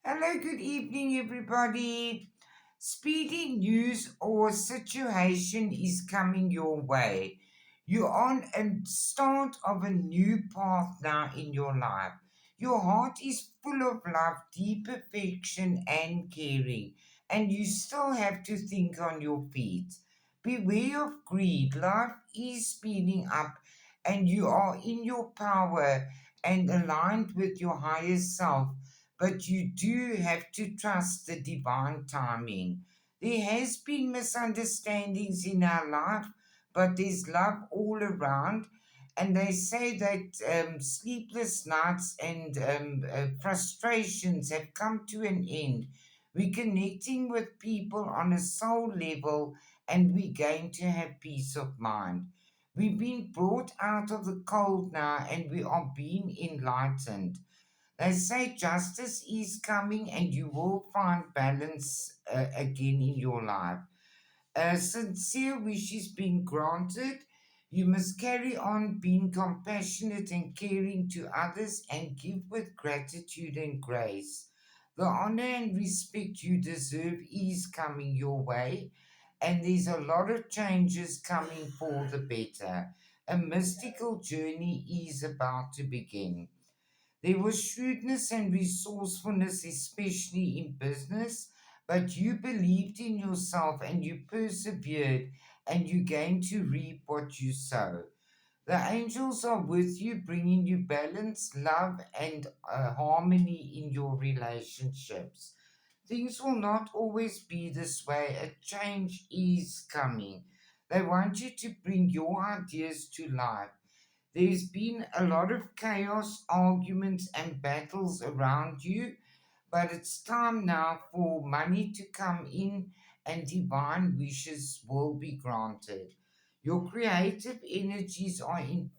Hello, good evening, everybody. Speedy news or situation is coming your way. You're on a start of a new path now in your life. Your heart is full of love, deep affection, and caring, and you still have to think on your feet. Beware of greed. Life is speeding up, and you are in your power and aligned with your higher self, but you do have to trust the divine timing. There has been misunderstandings in our life, but there's love all around. And they say that sleepless nights and frustrations have come to an end. We're connecting with people on a soul level, and we're going to have peace of mind. We've been brought out of the cold now, and we are being enlightened. They say justice is coming and you will find balance again in your life. A sincere wish is being granted. You must carry on being compassionate and caring to others and give with gratitude and grace. The honor and respect you deserve is coming your way, and there's a lot of changes coming for the better. A mystical journey is about to begin. There was shrewdness and resourcefulness, especially in business, but you believed in yourself and you persevered, and you're going to reap what you sow. The angels are with you, bringing you balance, love, and harmony in your relationships. Things will not always be this way. A change is coming. They want you to bring your ideas to life. There's been a lot of chaos, arguments, and battles around you, but it's time now for money to come in and divine wishes will be granted. Your creative energies are in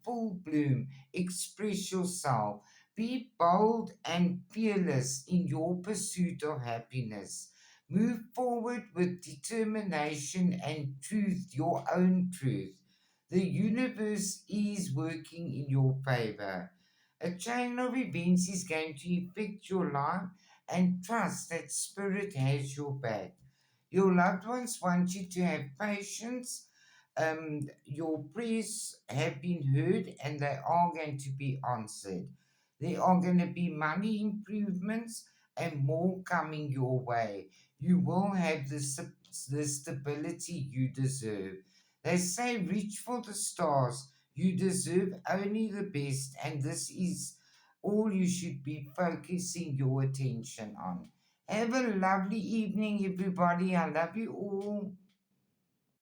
full bloom. Express yourself. Be bold and fearless in your pursuit of happiness. Move forward with determination and truth, your own truth. The universe is working in your favor. A chain of events is going to affect your life, and trust that Spirit has your back. Your loved ones want you to have patience. Your prayers have been heard and they are going to be answered. There are going to be money improvements and more coming your way. You will have the stability you deserve. They say, reach for the stars. You deserve only the best, and this is all you should be focusing your attention on. Have a lovely evening, everybody. I love you all.